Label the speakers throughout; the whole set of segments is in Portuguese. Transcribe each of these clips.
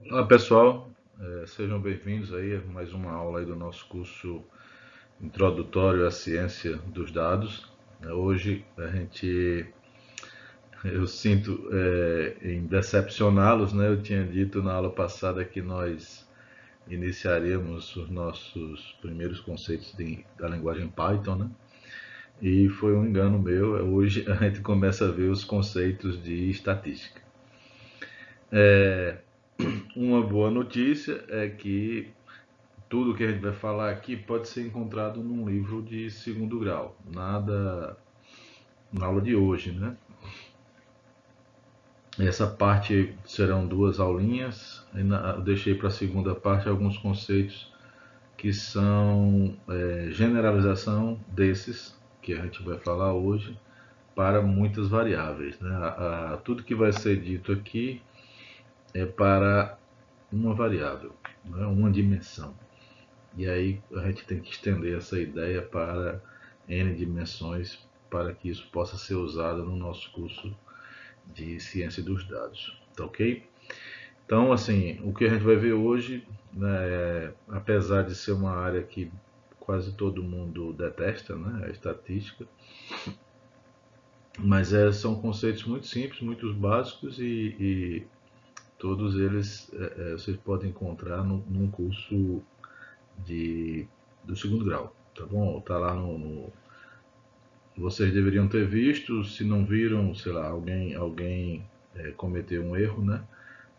Speaker 1: Olá pessoal, sejam bem-vindos aí a mais uma aula aí do nosso curso introdutório à ciência dos dados. Hoje eu sinto em decepcioná-los, né? Eu tinha dito na aula passada que nós iniciaríamos os nossos primeiros conceitos da linguagem Python, né? E foi um engano meu. Hoje a gente começa a ver os conceitos de estatística. Uma boa notícia é que tudo que a gente vai falar aqui pode ser encontrado num livro de segundo grau, nada na aula de hoje, né? Essa parte serão duas aulinhas, eu deixei para a segunda parte alguns conceitos que são generalização desses que a gente vai falar hoje para muitas variáveis, né? Tudo que vai ser dito aqui é para uma variável, né? Uma dimensão. E aí a gente tem que estender essa ideia para N dimensões para que isso possa ser usado no nosso curso de ciência dos dados, tá ok? Então, assim, o que a gente vai ver hoje, né, apesar de ser uma área que quase todo mundo detesta, né, a estatística, mas são conceitos muito simples, muito básicos e todos eles vocês podem encontrar num curso de, do segundo grau, tá bom? Tá lá vocês deveriam ter visto, se não viram, sei lá, alguém cometeu um erro, né?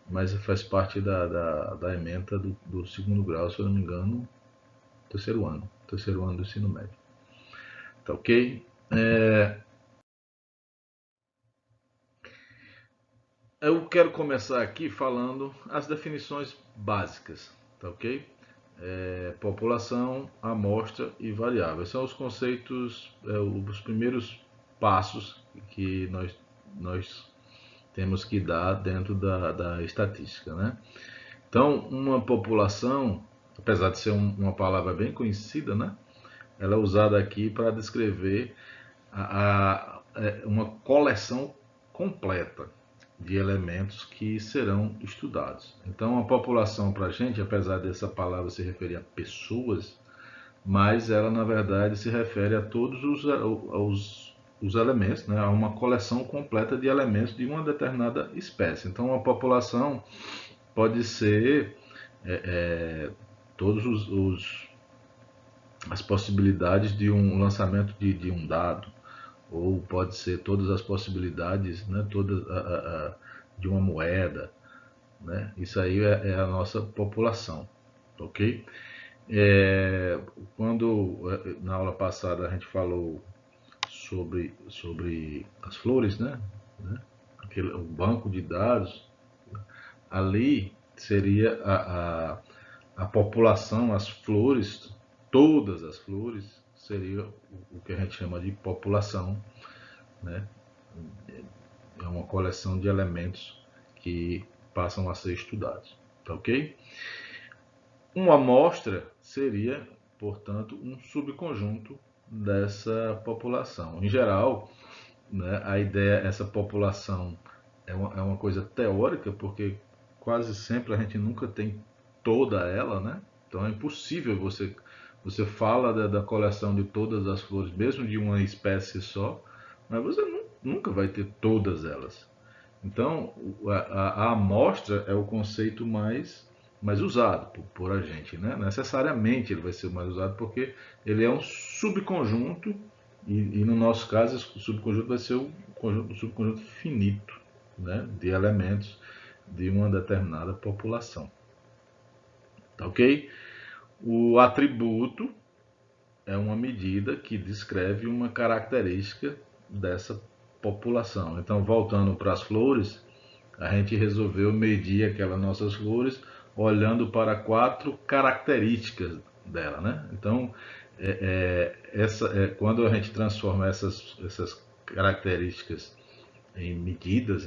Speaker 1: Mas faz parte da ementa do segundo grau, se eu não me engano, terceiro ano do ensino médio. Tá ok? É, eu quero começar aqui falando as definições básicas, tá ok? População, amostra e variável. São os conceitos, os primeiros passos que nós temos que dar dentro da estatística, né? Então, uma população, apesar de ser uma palavra bem conhecida, né? Ela é usada aqui para descrever uma coleção completa de elementos que serão estudados. Então, a população para a gente, apesar dessa palavra se referir a pessoas, mas ela na verdade se refere a todos os elementos, né? A uma coleção completa de elementos de uma determinada espécie. Então, a população pode ser todos as possibilidades de um lançamento de um dado, ou pode ser todas as possibilidades, né? De uma moeda, né? Isso aí é a nossa população, ok? Quando na aula passada a gente falou sobre as flores, né? O banco de dados, ali seria a população, as flores, todas as flores, seria o que a gente chama de população, né? É uma coleção de elementos que passam a ser estudados, tá ok? Uma amostra seria, portanto, um subconjunto dessa população. Em geral, né, a ideia, essa população é uma coisa teórica, porque quase sempre a gente nunca tem toda ela, né? Então é impossível você fala da coleção de todas as flores, mesmo de uma espécie só, mas você nunca vai ter todas elas. Então, a amostra é o conceito mais usado por a gente, né? Necessariamente ele vai ser o mais usado porque ele é um subconjunto e no nosso caso o subconjunto vai ser o subconjunto finito, né? De elementos de uma determinada população, tá ok? O atributo é uma medida que descreve uma característica dessa população. Então, voltando para as flores, a gente resolveu medir aquelas nossas flores olhando para quatro características dela, né? Então, quando a gente transforma essas características em medidas,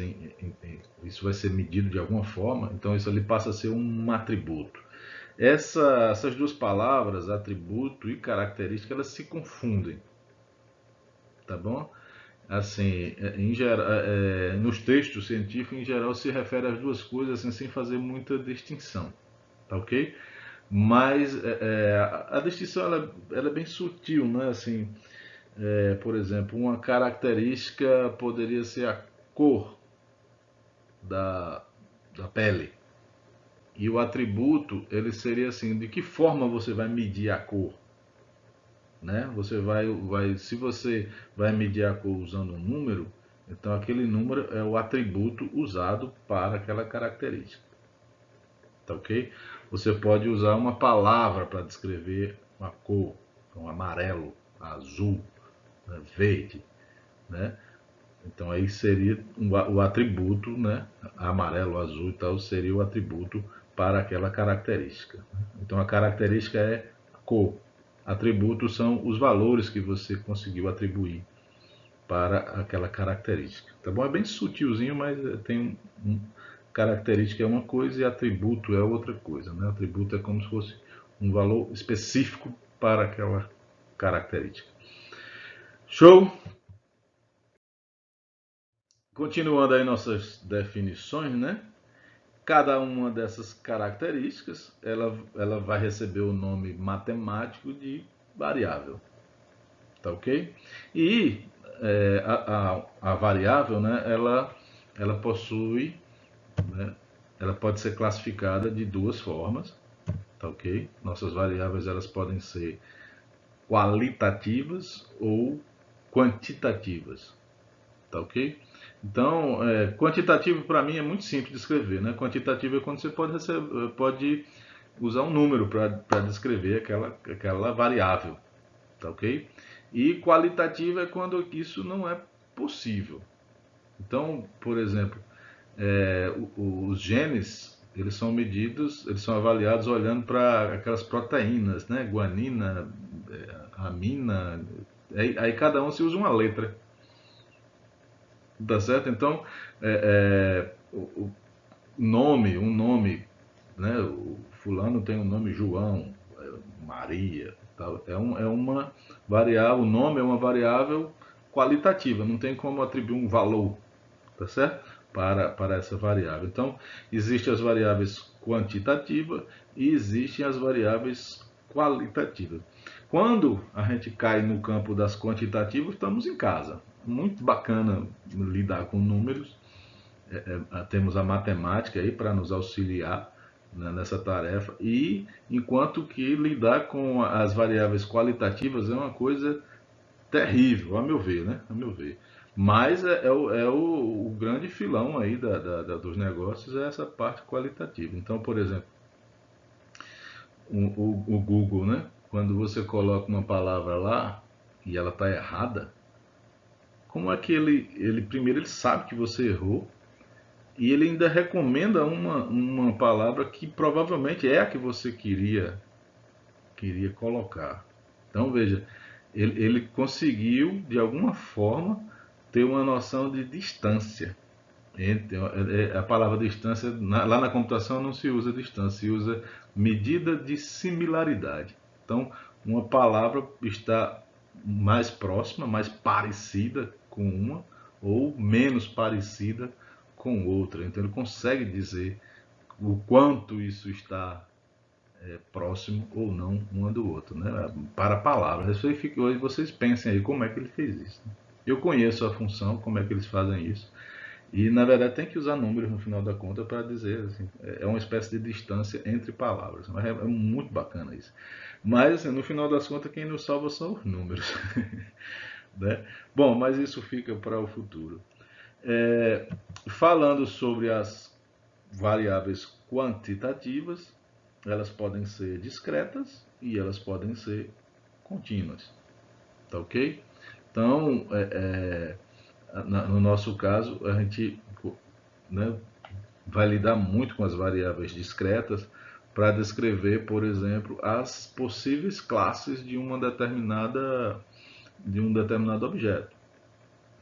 Speaker 1: isso vai ser medido de alguma forma, então isso ali passa a ser um atributo. Essas duas palavras, atributo e característica, elas se confundem, tá bom? assim, em geral, nos textos científicos, em geral, se refere às duas coisas assim, sem fazer muita distinção, tá ok? Mas a distinção ela é bem sutil, né? Assim, por exemplo, uma característica poderia ser a cor da, da pele. E o atributo, ele seria assim, de que forma você vai medir a cor? Né? Se você vai medir a cor usando um número, então aquele número é o atributo usado para aquela característica. Tá ok? Você pode usar uma palavra para descrever uma cor, então amarelo, azul, né, verde, né? Então aí seria o atributo, né? Amarelo, azul e tal, seria o atributo para aquela característica. Então a característica é a cor. Atributos são os valores que você conseguiu atribuir para aquela característica. Tá bom? É bem sutilzinho, mas tem característica é uma coisa e atributo é outra coisa, né? Atributo é como se fosse um valor específico para aquela característica. Show? Continuando aí nossas definições, né? Cada uma dessas características, ela vai receber o nome matemático de variável, tá ok? E a variável, né? Ela possui, né? Ela pode ser classificada de duas formas, tá ok? Nossas variáveis elas podem ser qualitativas ou quantitativas, tá ok? Então, quantitativo para mim é muito simples de escrever, né? Quantitativo é quando você pode usar um número para descrever aquela variável, tá ok? E qualitativo é quando isso não é possível. Então, por exemplo, os genes eles são medidos, eles são avaliados olhando para aquelas proteínas, né? Guanina, amina, aí cada um se usa uma letra. Tá certo? Então, o nome, um nome, né? O fulano tem o nome João, Maria, tal. É uma variável, o nome é uma variável qualitativa, não tem como atribuir um valor, tá certo? Para essa variável. Então, existem as variáveis quantitativas e existem as variáveis qualitativas. Quando a gente cai no campo das quantitativas, estamos em casa. Muito bacana lidar com números. Temos a matemática aí para nos auxiliar, né, nessa tarefa. E enquanto que lidar com as variáveis qualitativas é uma coisa terrível, a meu ver, né? A meu ver. Mas o grande filão aí dos negócios é essa parte qualitativa. Então, por exemplo, o Google, né? Quando você coloca uma palavra lá e ela está errada, como é que ele primeiro ele sabe que você errou e ele ainda recomenda uma palavra que provavelmente é a que você queria colocar. Então veja, ele conseguiu de alguma forma ter uma noção de distância. A palavra distância, lá na computação não se usa distância, se usa medida de similaridade. Então, uma palavra está mais próxima, mais parecida com uma, ou menos parecida com outra. Então, ele consegue dizer o quanto isso está próximo ou não uma do outro, né? Para palavras. Hoje vocês pensem aí como é que ele fez isso. Eu conheço a função, como é que eles fazem isso. E na verdade tem que usar números no final da conta para dizer, assim, é uma espécie de distância entre palavras. Mas é muito bacana isso. Mas assim, no final das contas quem nos salva são os números. Né? Bom, mas isso fica para o futuro. Falando sobre as variáveis quantitativas, elas podem ser discretas e elas podem ser contínuas. Tá ok? Então, no nosso caso, a gente, né, vai lidar muito com as variáveis discretas para descrever, por exemplo, as possíveis classes de um determinado objeto.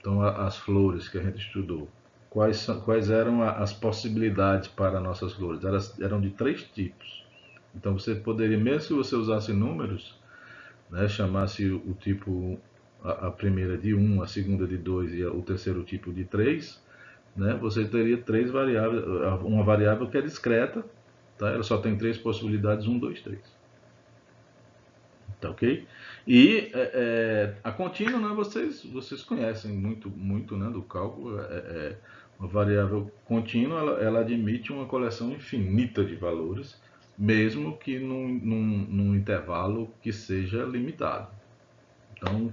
Speaker 1: Então, as flores que a gente estudou, quais eram as possibilidades para nossas flores? Elas eram de três tipos. Então, você poderia, mesmo se você usasse números, né, chamasse o tipo a primeira de 1, a segunda de 2 e o terceiro tipo de 3, né, você teria três variáveis, uma variável que é discreta, tá? Ela só tem três possibilidades, 1, 2, 3. Tá ok? E a contínua, né, vocês conhecem muito, né, do cálculo. Uma variável contínua, ela admite uma coleção infinita de valores, mesmo que num intervalo que seja limitado. Então,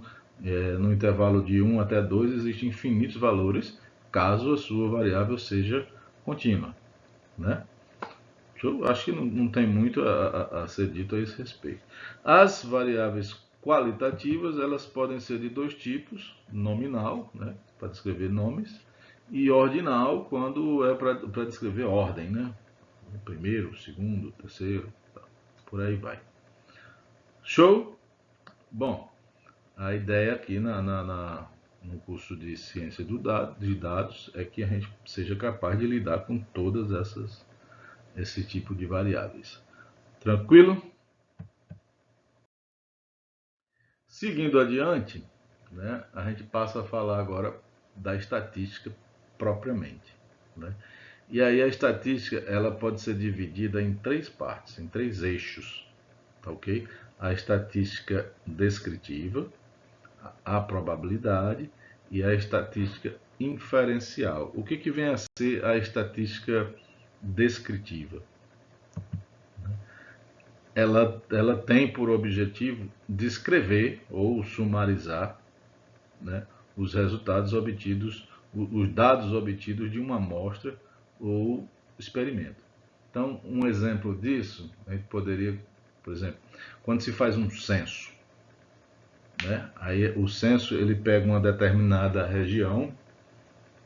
Speaker 1: no intervalo de 1 até 2 existem infinitos valores, caso a sua variável seja contínua, né? Eu acho que não tem muito a ser dito a esse respeito. As variáveis qualitativas, elas podem ser de dois tipos: nominal, né, para descrever nomes, e ordinal, quando é para descrever ordem, né? Primeiro, segundo, terceiro, por aí vai. Show? Bom, a ideia aqui no curso de ciência de dados é que a gente seja capaz de lidar com todas esse tipo de variáveis. Tranquilo? Seguindo adiante, né, a gente passa a falar agora da estatística propriamente, né? E aí a estatística, ela pode ser dividida em três partes, em três eixos, tá ok? A estatística descritiva, a probabilidade e a estatística inferencial. O que vem a ser a estatística descritiva? Ela tem por objetivo descrever ou sumarizar, né, os resultados obtidos, os dados obtidos de uma amostra ou experimento. Então, um exemplo disso, a gente poderia, por exemplo, quando se faz um censo, né, aí o censo ele pega uma determinada região,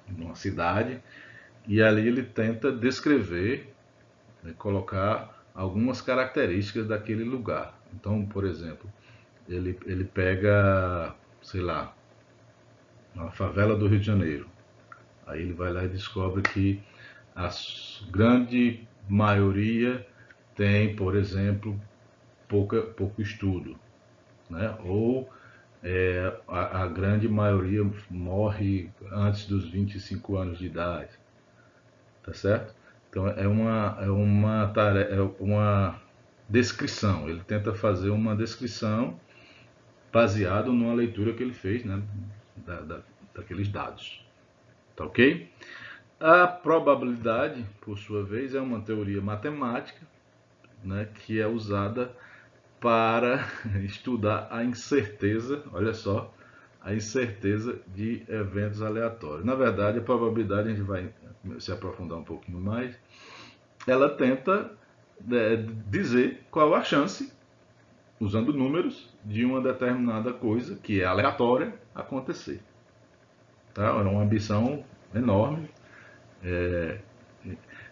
Speaker 1: uma cidade, e ali ele tenta descrever, né, colocar algumas características daquele lugar. Então, por exemplo, ele pega, sei lá, uma favela do Rio de Janeiro. Aí ele vai lá e descobre que a grande maioria tem, por exemplo, pouco estudo, né? Ou a grande maioria morre antes dos 25 anos de idade, tá certo? Então é uma descrição. Ele tenta fazer uma descrição baseado numa leitura que ele fez, né, daqueles dados. Tá ok? A probabilidade, por sua vez, é uma teoria matemática, né, que é usada para estudar a incerteza, olha só, a incerteza de eventos aleatórios. Na verdade, a probabilidade, a gente vai se aprofundar um pouquinho mais, ela tenta dizer qual a chance, usando números, de uma determinada coisa, que é aleatória, acontecer. Tá? É uma ambição enorme.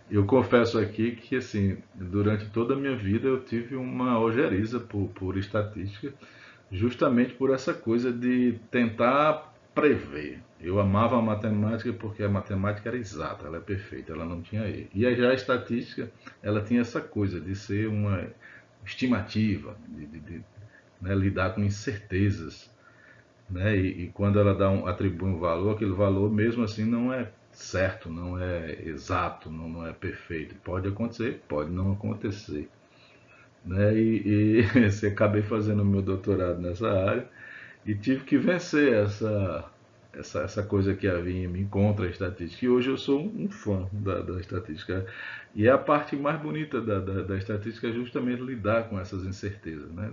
Speaker 1: Eu confesso aqui que, assim, durante toda a minha vida eu tive uma ojeriza por estatística, justamente por essa coisa de tentar prever. Eu amava a matemática porque a matemática era exata, ela é perfeita, ela não tinha erro. E já a estatística, ela tinha essa coisa de ser uma estimativa, né, lidar com incertezas, né? E quando ela atribui um valor, aquele valor mesmo assim não é certo, não é exato, não é perfeito. Pode acontecer, pode não acontecer, né? E se acabei fazendo o meu doutorado nessa área e tive que vencer essa coisa que havia em mim contra a estatística. E hoje eu sou um fã da estatística. E a parte mais bonita da estatística é justamente lidar com essas incertezas, né?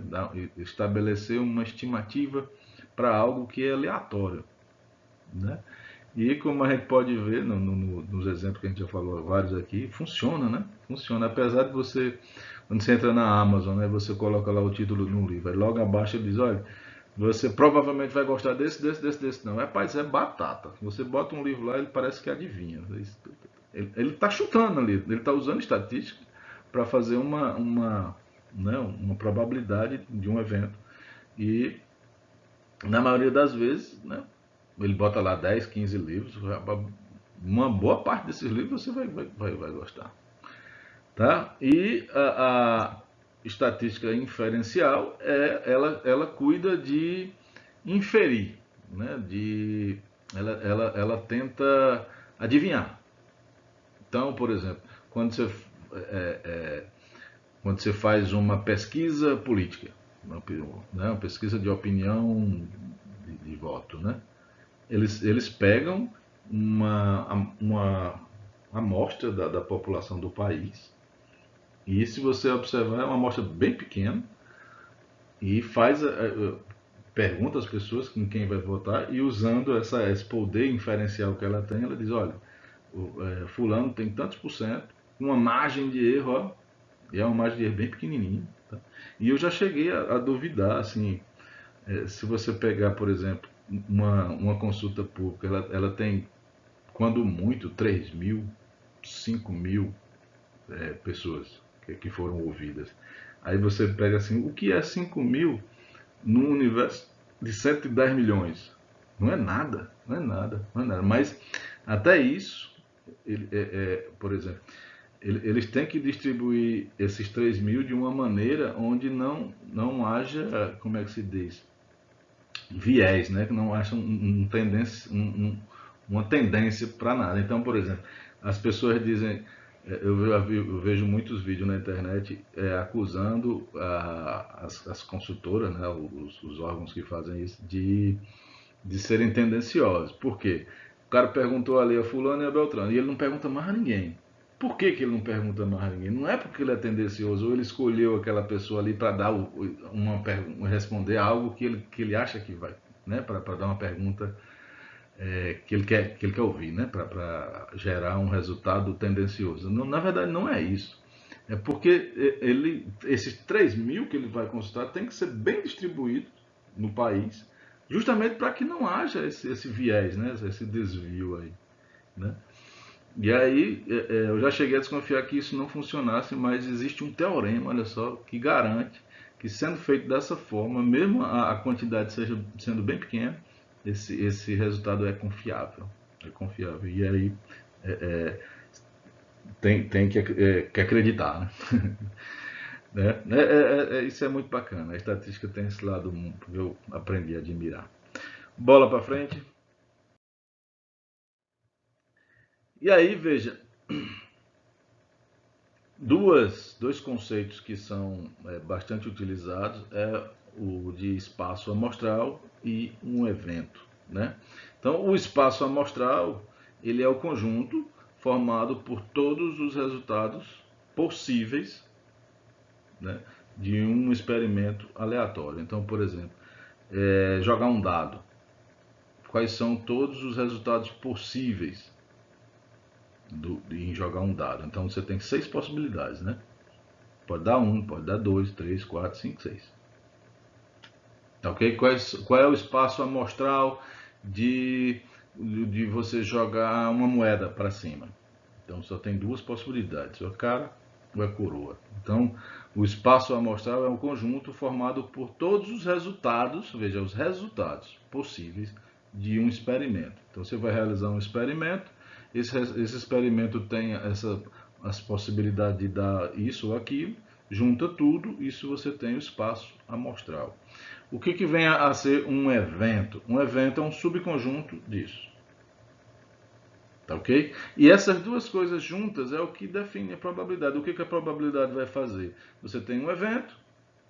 Speaker 1: Estabelecer uma estimativa para algo que é aleatório, né? E como a gente pode ver nos exemplos que a gente já falou, vários aqui, funciona, né? Funciona. Apesar de você, quando você entra na Amazon, né, você coloca lá o título de um livro, aí logo abaixo ele diz, olha, você provavelmente vai gostar desse. Não, rapaz, é batata. Você bota um livro lá, ele parece que adivinha. Ele está chutando ali, ele está usando estatística para fazer né, uma probabilidade de um evento. E na maioria das vezes, né, ele bota lá 10, 15 livros, uma boa parte desses livros você vai gostar. Tá? E a estatística inferencial, ela cuida de inferir, né? Ela tenta adivinhar. Então, por exemplo, quando você, é, é, quando você faz uma pesquisa política, uma pesquisa de opinião de voto, né? Eles pegam uma amostra da população do país, e se você observar, é uma amostra bem pequena, e pergunta às pessoas em quem vai votar, e usando esse poder inferencial que ela tem, ela diz, olha, fulano tem tantos por cento, uma margem de erro, ó, e é uma margem de erro bem pequenininha. Tá? E eu já cheguei a duvidar, assim, se você pegar, por exemplo, uma consulta pública, ela tem, quando muito, 3 mil, 5 mil pessoas que foram ouvidas. Aí você pega assim, o que é 5 mil num universo de 110 milhões? Não é nada, não é nada, não é nada. Mas até isso, por exemplo, eles têm que distribuir esses 3 mil de uma maneira onde não haja, como é que se diz, viés, né? Que não haja uma tendência para nada. Então, por exemplo, as pessoas dizem, eu vejo muitos vídeos na internet acusando as consultoras, né, os órgãos que fazem isso, de serem tendenciosos. Por quê? O cara perguntou ali a fulano e a Beltrano, e ele não pergunta mais a ninguém. Por que, que ele não pergunta mais a ninguém? Não é porque ele é tendencioso ou ele escolheu aquela pessoa ali para dar responder algo que ele acha que vai, né? Para dar uma pergunta que ele quer ouvir, né? Para gerar um resultado tendencioso. Não, na verdade, não é isso. É porque esses 3 mil que ele vai consultar tem que ser bem distribuídos no país, justamente para que não haja esse viés, né? Esse desvio aí. Né? E aí eu já cheguei a desconfiar que isso não funcionasse, mas existe um teorema, olha só, que garante que sendo feito dessa forma, mesmo a quantidade sendo bem pequena, esse resultado é confiável. É confiável. E aí é, é, tem que acreditar. Né? Isso é muito bacana. A estatística tem esse lado que eu aprendi a admirar. Bola para frente. E aí, veja, dois conceitos que são bastante utilizados é o de espaço amostral e um evento, né? Então, o espaço amostral ele é o conjunto formado por todos os resultados possíveis, né, de um experimento aleatório. Então, por exemplo, jogar um dado. Quais são todos os resultados possíveis em jogar um dado? Então, você tem 6 possibilidades, né? Pode dar um, pode dar dois, três, quatro, cinco, seis. Ok? Qual é o espaço amostral de você jogar uma moeda para cima? Então só tem duas possibilidades, ou é cara ou é coroa. Então o espaço amostral é um conjunto formado por todos os resultados, veja, os resultados possíveis de um experimento. Então você vai realizar um experimento, esse experimento tem as possibilidades de dar isso ou aquilo, junta tudo, isso você tem o espaço amostral. O que vem a ser um evento? Um evento é um subconjunto disso. Tá ok? E essas duas coisas juntas é o que define a probabilidade. O que a probabilidade vai fazer? Você tem um evento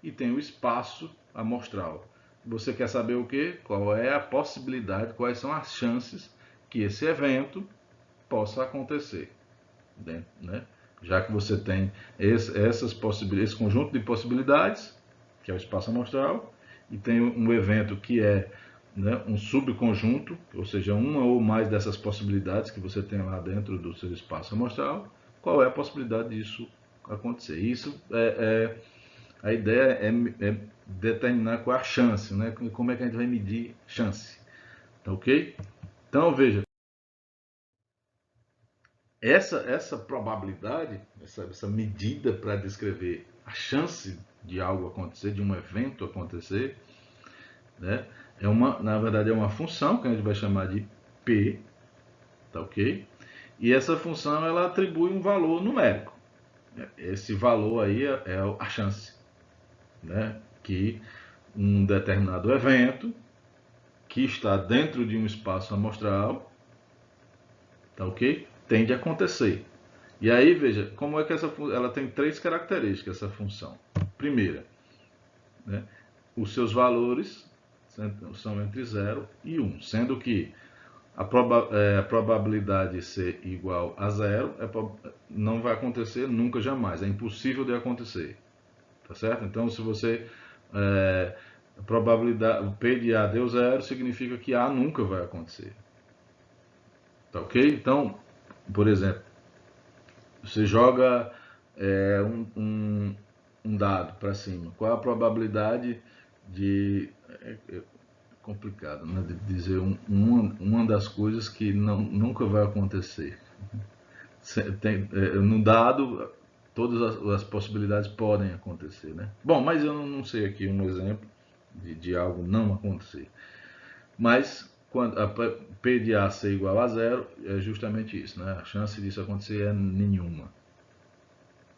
Speaker 1: e tem o espaço amostral. Você quer saber o que? Qual é a possibilidade, quais são as chances que esse evento possa acontecer. Né? Já que você tem esse conjunto de possibilidades, que é o espaço amostral, e tem um evento que é, né, um subconjunto, ou seja, uma ou mais dessas possibilidades que você tem lá dentro do seu espaço amostral, qual é a possibilidade disso acontecer? Isso a ideia é determinar qual é a chance, né? Como é que a gente vai medir chance, tá ok? Então veja, essa probabilidade, essa medida para descrever a chance de algo acontecer, de um evento acontecer, né? Na verdade, é uma função que a gente vai chamar de P, tá ok? E essa função ela atribui um valor numérico. Esse valor aí a chance, né? Que um determinado evento que está dentro de um espaço amostral, tá ok? Tende a acontecer. E aí, veja, como é que ela tem três características, essa função. Primeira, né, os seus valores são entre 0 e 1, sendo que a probabilidade de ser igual a 0 não vai acontecer nunca, jamais. É impossível de acontecer. Tá certo? Então, se você... a probabilidade, o P de A deu 0, significa que A nunca vai acontecer. Tá ok? Então, por exemplo, você joga um dado para cima. Qual a probabilidade de... É complicado, né? De dizer uma das coisas que nunca vai acontecer. No dado, todas as possibilidades podem acontecer, né? Bom, mas eu não sei aqui um exemplo de algo não acontecer. Mas quando a P de A ser igual a 0, é justamente isso, né? A chance disso acontecer é nenhuma.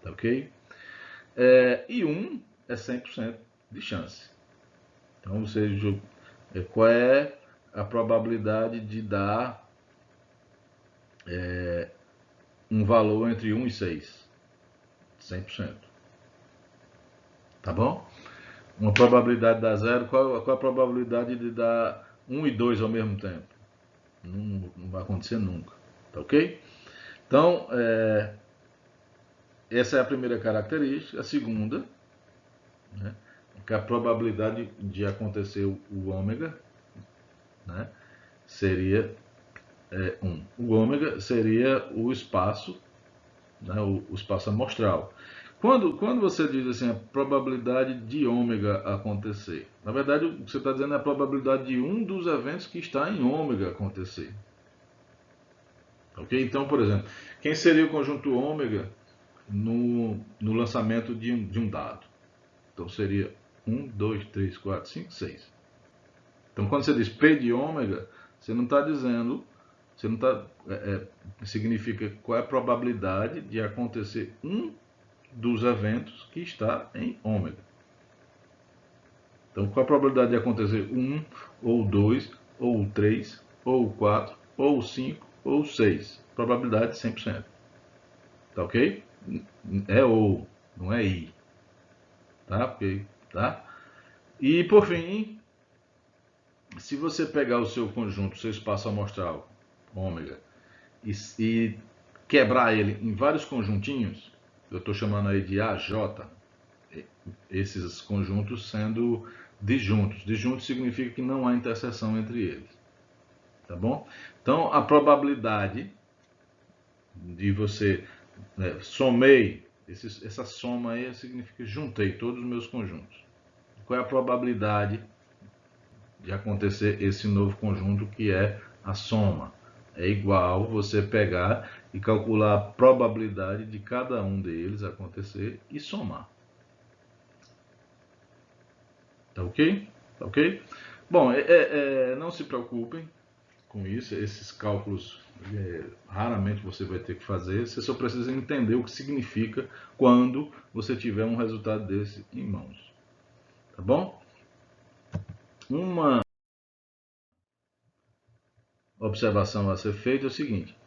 Speaker 1: Tá ok? E 1 é 100% de chance. Então, você qual é a probabilidade de dar um valor entre 1 e 6? 100%. Tá bom? Uma probabilidade de dar 0, qual a probabilidade de dar 1 e 2 ao mesmo tempo? Não vai acontecer nunca. Tá ok? Então, essa é a primeira característica. A segunda, né, é que a probabilidade de acontecer o ômega, né, seria 1. O ômega seria o espaço, né, o espaço amostral. Quando você diz assim, a probabilidade de ômega acontecer, na verdade o que você está dizendo é a probabilidade de um dos eventos que está em ômega acontecer. Ok? Então, por exemplo, quem seria o conjunto ômega no lançamento de um dado? Então seria 1, 2, 3, 4, 5, 6. Então quando você diz P de ômega, você não está dizendo, você não está, significa qual é a probabilidade de acontecer um dos eventos que está em ômega. Então qual a probabilidade de acontecer 1, ou 2, ou 3, ou 4, ou 5, ou 6? Probabilidade 100%. Tá ok? É ou, não é i. Tá ok? Tá? E por fim, se você pegar o seu conjunto, o seu espaço amostral, ômega, e quebrar ele em vários conjuntinhos, eu estou chamando aí de AJ, esses conjuntos sendo disjuntos. Disjuntos significa que não há interseção entre eles. Tá bom? Então, a probabilidade de você somei, essa soma aí significa juntei todos os meus conjuntos. Qual é a probabilidade de acontecer esse novo conjunto, que é a soma? É igual você pegar e calcular a probabilidade de cada um deles acontecer e somar. Tá ok? Tá ok? Bom, não se preocupem com isso, esses cálculos raramente você vai ter que fazer, você só precisa entender o que significa quando você tiver um resultado desse em mãos. Tá bom? Uma observação a ser feita é o seguinte: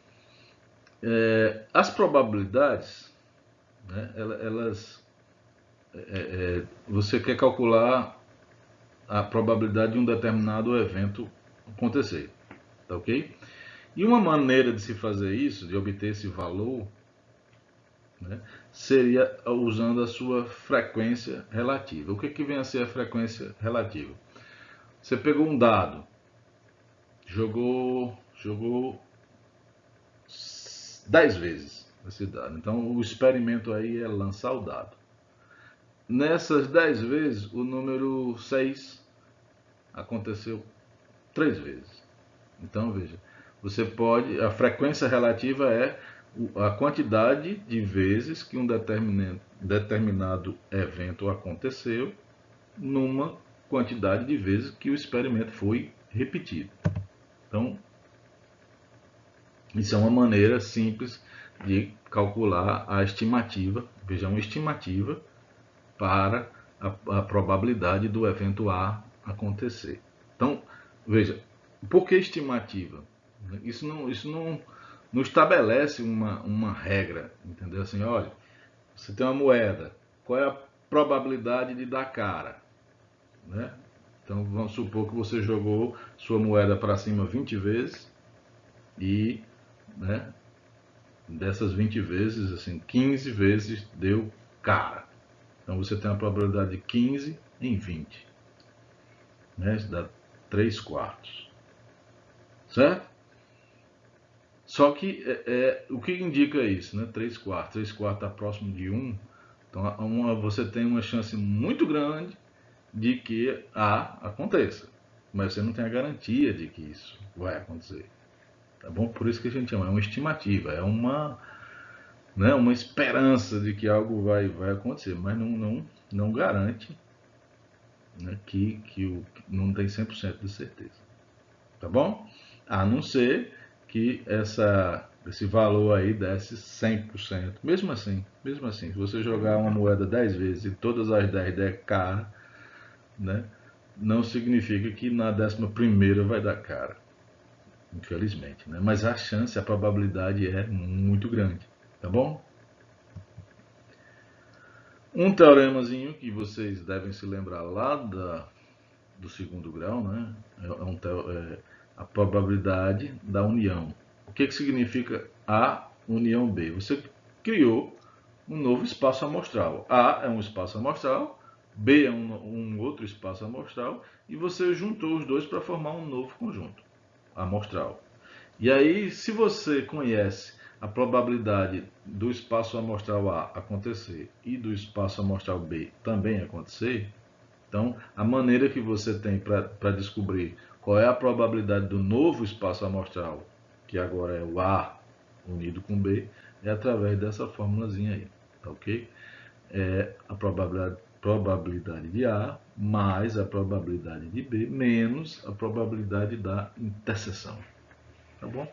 Speaker 1: as probabilidades, né, você quer calcular a probabilidade de um determinado evento acontecer, tá ok? E uma maneira de se fazer isso, de obter esse valor, né, seria usando a sua frequência relativa. O que vem a ser a frequência relativa? Você pegou um dado, jogou 10 vezes esse dado. Então o experimento aí é lançar o dado. Nessas 10 vezes, o número 6 aconteceu 3 vezes. Então veja, você pode, a frequência relativa é a quantidade de vezes que um determinado evento aconteceu numa quantidade de vezes que o experimento foi repetido. Então, isso é uma maneira simples de calcular a estimativa, veja, uma estimativa para a probabilidade do evento A acontecer. Então, Veja, por que estimativa? Isso não estabelece uma regra, entendeu? Assim, olha, você tem uma moeda, qual é a probabilidade de dar cara, né? Então vamos supor que você jogou sua moeda para cima 20 vezes e, né, dessas 20 vezes, assim, 15 vezes deu cara. Então você tem uma probabilidade de 15 em 20, né? Isso dá 3 quartos, certo? Só que o que indica isso, né? 3 quartos. 3 quartos está próximo de 1. Então você tem uma chance muito grande de que A aconteça. Mas você não tem a garantia de que isso vai acontecer. Tá bom? Por isso que a gente chama, é uma estimativa, é uma esperança de que algo vai acontecer, mas não garante, né, que não tem 100% de certeza. Tá bom? A não ser que esse valor aí desse 100%. Mesmo assim, se você jogar uma moeda 10 vezes e todas as 10 der cara, né, não significa que na 11ª vai dar cara, infelizmente, né? Mas a chance, a probabilidade é muito grande, tá bom? Um teoremazinho que vocês devem se lembrar lá do segundo grau, né? É a probabilidade da união. O que significa A união B? Você criou um novo espaço amostral. A é um espaço amostral, B é um outro espaço amostral, e você juntou os dois para formar um novo conjunto amostral. E aí, se você conhece a probabilidade do espaço amostral A acontecer e do espaço amostral B também acontecer, então a maneira que você tem para descobrir qual é a probabilidade do novo espaço amostral, que agora é o A unido com B, é através dessa formulazinha aí, tá ok? É a probabilidade de A mais a probabilidade de B menos a probabilidade da interseção, tá bom?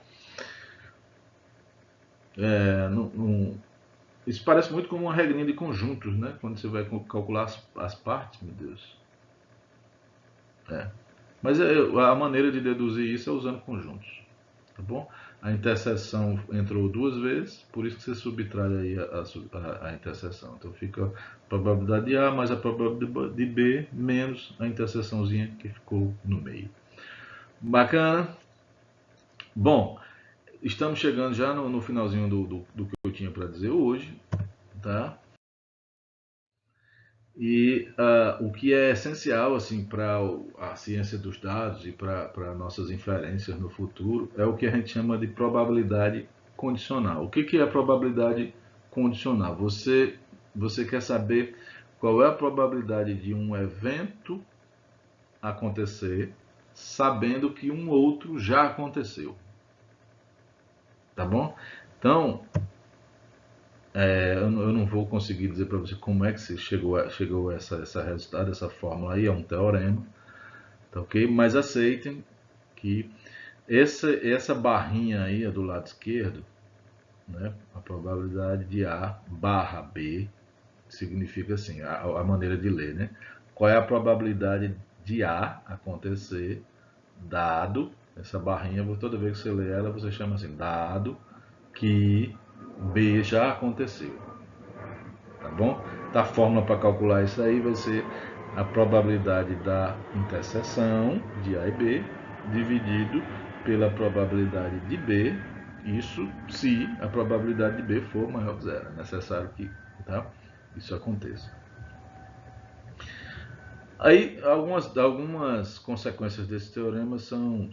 Speaker 1: Isso parece muito com uma regrinha de conjuntos, né? Quando você vai calcular as partes, meu Deus. Mas a maneira de deduzir isso é usando conjuntos, tá bom? A interseção entrou 2 vezes, por isso que você subtrai aí a interseção. Então fica a probabilidade de A mais a probabilidade de B menos a interseçãozinha que ficou no meio. Bacana? Bom, estamos chegando já no finalzinho do que eu tinha para dizer hoje, tá? E o que é essencial assim para a ciência dos dados e para nossas inferências no futuro é o que a gente chama de probabilidade condicional. O que é a probabilidade condicional? Você quer saber qual é a probabilidade de um evento acontecer sabendo que um outro já aconteceu. Tá bom? Então, eu não vou conseguir dizer para você como é que se chegou a essa resultado, essa fórmula aí, é um teorema, tá ok? Mas aceitem que essa barrinha aí do lado esquerdo, né, a probabilidade de A barra B, significa assim, a maneira de ler, né? Qual é a probabilidade de A acontecer, dado, essa barrinha, toda vez que você lê ela, você chama assim, dado que B já aconteceu. Tá bom? A fórmula para calcular isso aí vai ser a probabilidade da interseção de A e B dividido pela probabilidade de B, isso se a probabilidade de B for maior que zero. É necessário que, tá, isso aconteça. Aí algumas consequências desse teorema são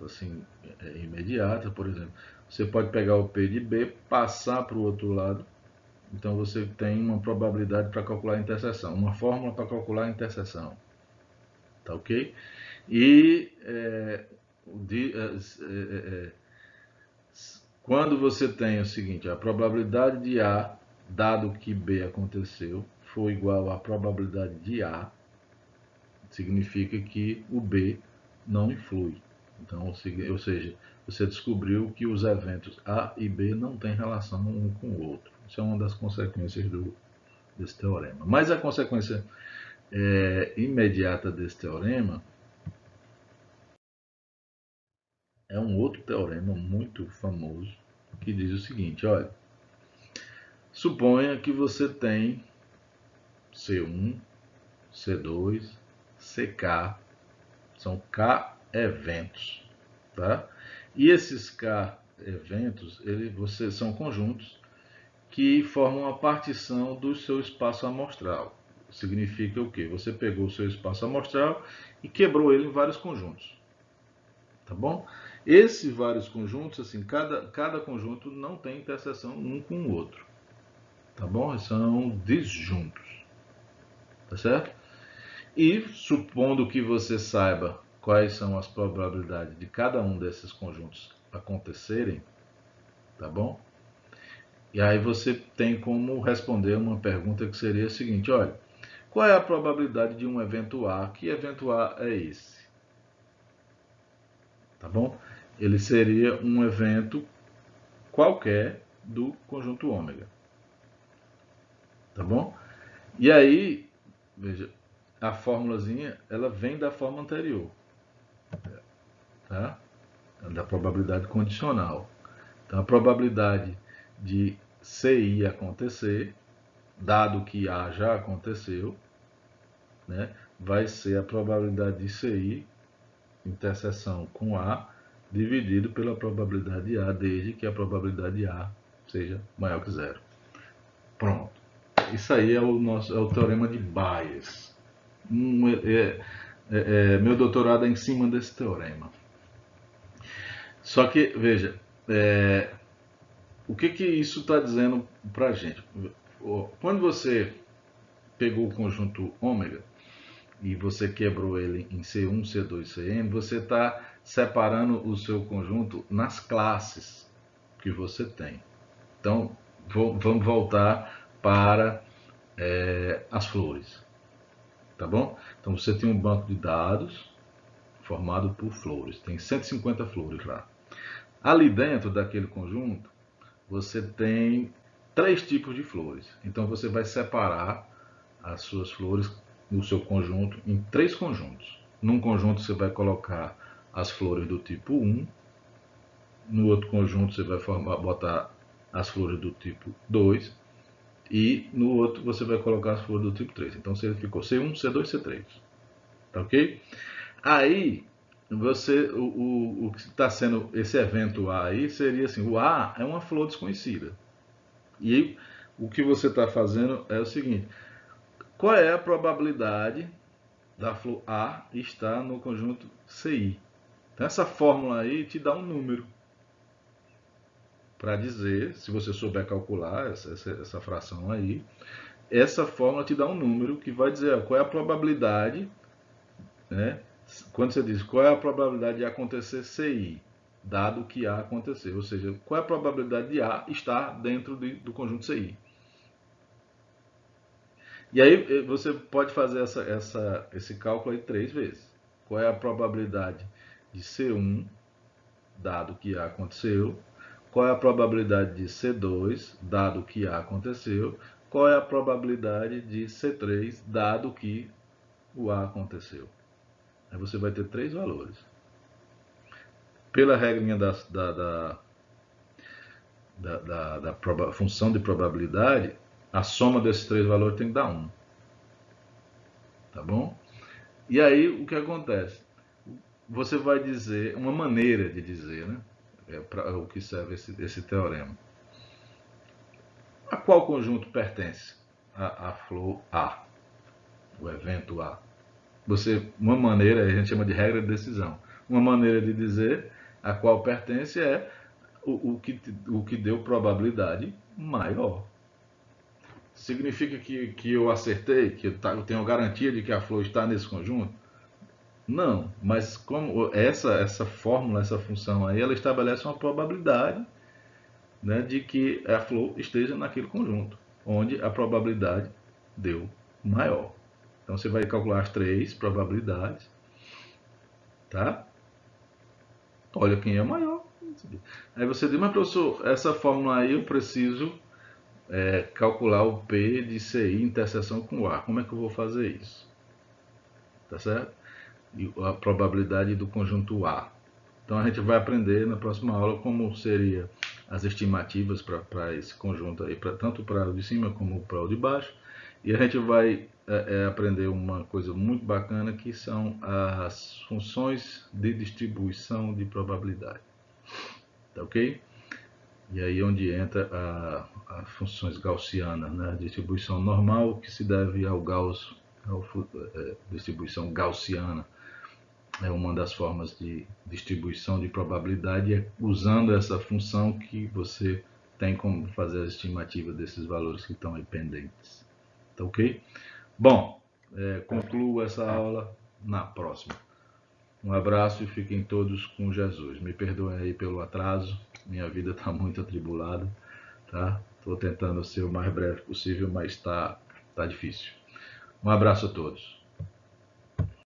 Speaker 1: assim, imediatas. Por exemplo, você pode pegar o P de B, passar para o outro lado. Então você tem uma probabilidade para calcular a interseção, uma fórmula para calcular a interseção, tá ok? E quando você tem o seguinte, a probabilidade de A, dado que B aconteceu, for igual à probabilidade de A, significa que o B não influi. Então, ou seja, você descobriu que os eventos A e B não têm relação um com o outro. Isso é uma das consequências desse teorema. Mas a consequência imediata desse teorema é um outro teorema muito famoso que diz o seguinte, olha, suponha que você tem C1, C2, CK, são K eventos, tá? E esses K eventos, são conjuntos que formam a partição do seu espaço amostral. Significa o quê? Você pegou o seu espaço amostral e quebrou ele em vários conjuntos, tá bom? Esses vários conjuntos, assim, cada conjunto não tem interseção um com o outro, tá bom? São disjuntos, tá certo? E supondo que você saiba quais são as probabilidades de cada um desses conjuntos acontecerem, tá bom? E aí você tem como responder uma pergunta que seria a seguinte, olha, qual é a probabilidade de um evento A? Que evento A é esse? Tá bom? Ele seria um evento qualquer do conjunto ômega. Tá bom? E aí, veja, a fórmulazinha, ela vem da forma anterior, tá? Da probabilidade condicional. Então, a probabilidade de CI acontecer, dado que A já aconteceu, né, vai ser a probabilidade de CI, interseção com A, dividido pela probabilidade de A, desde que a probabilidade de A seja maior que zero. Pronto. Isso aí é o teorema de Bayes. Meu doutorado é em cima desse teorema. Só que, veja, o que isso está dizendo para a gente? Quando você pegou o conjunto ômega e você quebrou ele em C1, C2, Cn, você está separando o seu conjunto nas classes que você tem. Então, vamos voltar para as flores, tá bom? Então, você tem um banco de dados formado por flores, tem 150 flores lá. Ali dentro daquele conjunto, você tem 3 tipos de flores. Então, você vai separar as suas flores no seu conjunto em 3 conjuntos. Num conjunto você vai colocar as flores do tipo 1, no outro conjunto você vai botar as flores do tipo 2 e no outro você vai colocar as flores do tipo 3. Então você ficou C1, C2, C3. Tá ok? Aí o que está sendo esse evento A aí seria assim, o A é uma flor desconhecida. E aí, o que você está fazendo é o seguinte, qual é a probabilidade da flor A estar no conjunto CI? Então essa fórmula aí te dá um número para dizer, se você souber calcular essa fração aí, essa fórmula te dá um número que vai dizer qual é a probabilidade, né? Quando você diz qual é a probabilidade de acontecer CI, dado que A aconteceu, ou seja, qual é a probabilidade de A estar dentro do conjunto CI. E aí você pode fazer esse cálculo aí 3 vezes. Qual é a probabilidade de C1, dado que A aconteceu? Qual é a probabilidade de C2, dado que A aconteceu? Qual é a probabilidade de C3, dado que o A aconteceu? Aí você vai ter 3 valores. Pela regrinha da função de probabilidade, a soma desses 3 valores tem que dar 1. Tá bom? E aí o que acontece? Você vai dizer, uma maneira de dizer, né? Para o que serve esse teorema. A qual conjunto pertence a flor A, o evento A? Uma maneira, a gente chama de regra de decisão. Uma maneira de dizer a qual pertence é o que deu probabilidade maior. Significa que eu acertei, que eu tenho garantia de que a flor está nesse conjunto? Não, mas como essa fórmula, essa função aí, ela estabelece uma probabilidade, né, de que a flor esteja naquele conjunto, onde a probabilidade deu maior. Então você vai calcular as 3 probabilidades, tá? Olha quem é maior. Aí você diz, mas professor, essa fórmula aí eu preciso calcular o P de CI interseção com A. Como é que eu vou fazer isso? Tá certo? E a probabilidade do conjunto A. Então a gente vai aprender na próxima aula como seria as estimativas para esse conjunto aí, tanto para o de cima como para o de baixo. E a gente vai aprender uma coisa muito bacana, que são as funções de distribuição de probabilidade. Tá ok? E aí onde entra as funções gaussianas, né? A distribuição normal, que se deve ao Gauss, distribuição gaussiana. É uma das formas de distribuição de probabilidade, é usando essa função que você tem como fazer a estimativa desses valores que estão aí pendentes. Tá ok? Bom, concluo essa aula na próxima. Um abraço e fiquem todos com Jesus. Me perdoem aí pelo atraso, minha vida está muito atribulada, tá? Estou tentando ser o mais breve possível, mas tá difícil. Um abraço a todos.